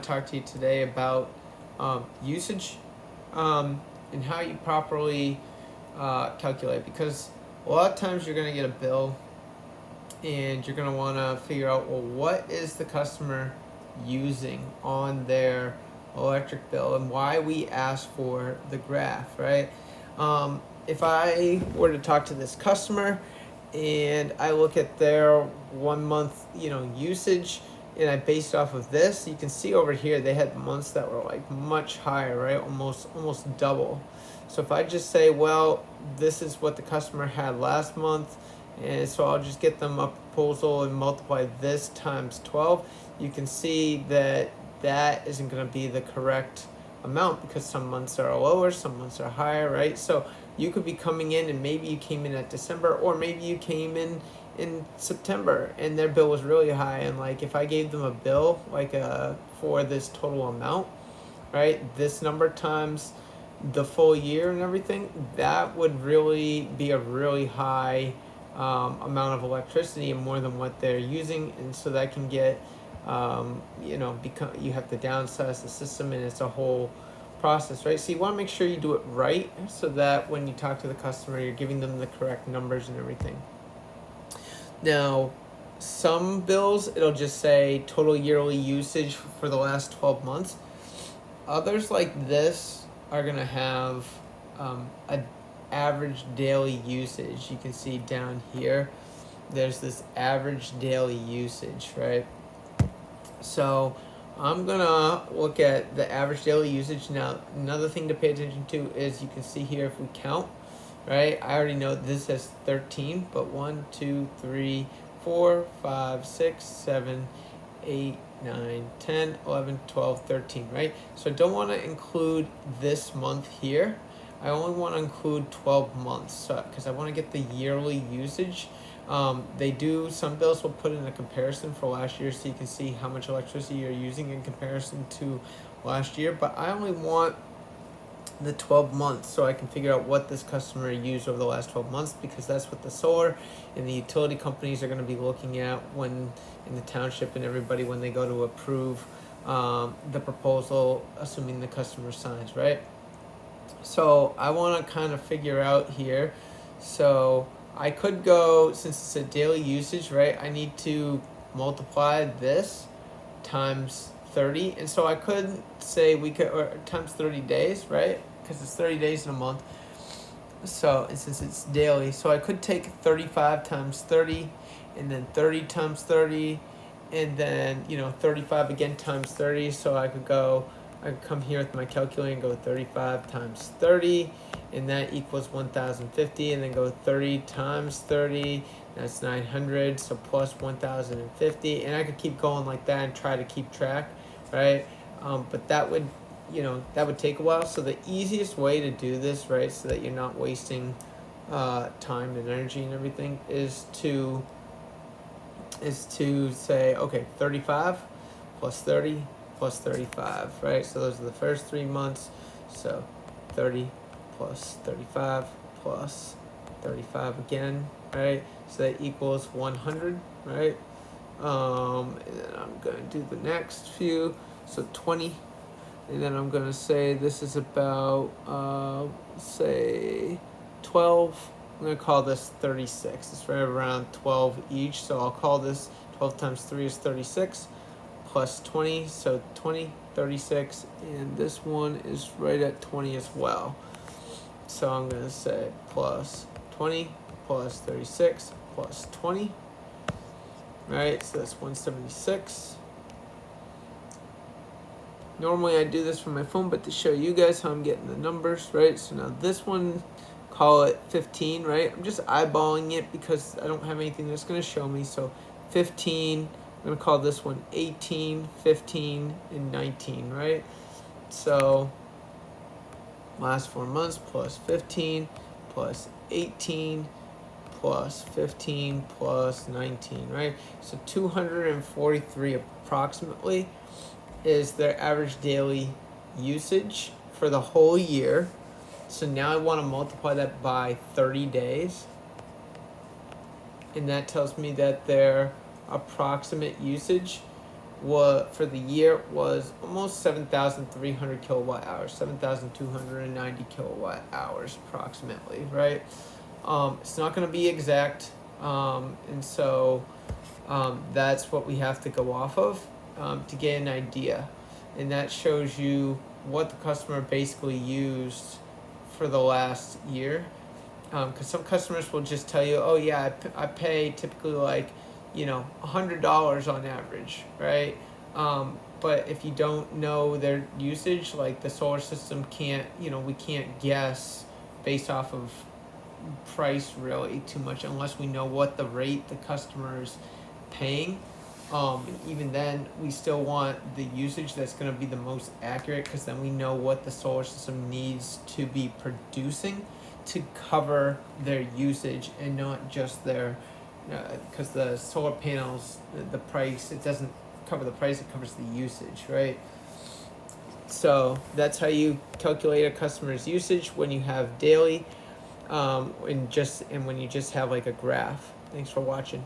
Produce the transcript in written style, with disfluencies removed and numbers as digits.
Talk to you today about usage and how you properly calculate, because a lot of times you're going to get a bill and you're going to want to figure out, well, what is the customer using on their electric bill and why we ask for the graph, right? If I were to talk to this customer and I look at their 1 month, usage, and I based off of this, you can see over here they had months that were like much higher, right? Almost double. So if I just say, well, this is what the customer had last month, and so I'll just get them a proposal and multiply this times 12, you can see that that isn't going to be the correct amount because some months are lower, some months are higher, right? So you could be coming in and maybe you came in at December, or maybe you came in September and their bill was really high, and like if I gave them a bill like for this total amount, right, this number times the full year and everything, that would really be a really high amount of electricity and more than what they're using, and so that can get become, you have to downsize the system, and it's a whole process, right? So you want to make sure you do it right so that when you talk to the customer, you're giving them the correct numbers and everything. Now, some bills, it'll just say total yearly usage for the last 12 months. Others like this are going to have a average daily usage. You can see down here, there's this average daily usage, right? So I'm gonna look at the average daily usage. Now, another thing to pay attention to is you can see here if we count, right? I already know this has 13, but 1, 2, 3, 4, 5, 6, 7, 8, 9, 10, 11, 12, 13, right? So I don't want to include this month here. I only want to include 12 months because I want to get the yearly usage. Some bills will put in a comparison for last year so you can see how much electricity you're using in comparison to last year, but I only want the 12 months so I can figure out what this customer used over the last 12 months, because that's what the solar and the utility companies are going to be looking at when in the township and everybody when they go to approve the proposal, assuming the customer signs, right? So I want to kind of figure out here. So I could go, since it's a daily usage, right, I need to multiply this times 30. And so I could say or times 30 days, right? Because it's 30 days in a month. So, and since it's daily, so I could take 35 times 30, and then 30 times 30, and then, 35 again times 30. So I could come here with my calculator and go 35 times 30, and that equals 1050, and then go 30 times 30, that's 900, so plus 1050, and I could keep going like that and try to keep track, right? But that would take a while. So the easiest way to do this, right, so that you're not wasting time and energy and everything, is to say, okay, 35 plus 30 plus 35, right? So those are the first 3 months. So 30 plus 35 plus 35 again, right? So that equals 100, right? And then I'm going to do the next few. So 20. And then I'm going to say this is about, say, 12. I'm going to call this 36. It's right around 12 each. So I'll call this 12 times 3 is 36. Plus 20, so 20, 36, and this one is right at 20 as well. So I'm going to say plus 20 plus 36 plus 20, right? So that's 176. Normally I do this from my phone, but to show you guys how I'm getting the numbers, right? So now this one, call it 15, right? I'm just eyeballing it because I don't have anything that's going to show me. So 15. I'm going to call this one 18, 15, and 19, right? So last 4 months plus 15 plus 18 plus 15 plus 19, right? So 243 approximately is their average daily usage for the whole year. So now I want to multiply that by 30 days. And that tells me that their approximate usage for the year was almost 7,300 kilowatt hours, 7,290 kilowatt hours approximately, right? It's not going to be exact, and so that's what we have to go off of to get an idea, and that shows you what the customer basically used for the last year. Because some customers will just tell you, oh yeah, I pay typically like, $100 on average, right? But if you don't know their usage, like the solar system can't, we can't guess based off of price really too much unless we know what the rate the customer is paying. And even then, we still want the usage that's going to be the most accurate, because then we know what the solar system needs to be producing to cover their usage and not just their, because the solar panels, the price, it doesn't cover the price, it covers the usage, right? So that's how you calculate a customer's usage when you have daily, and when you just have like a graph. Thanks for watching.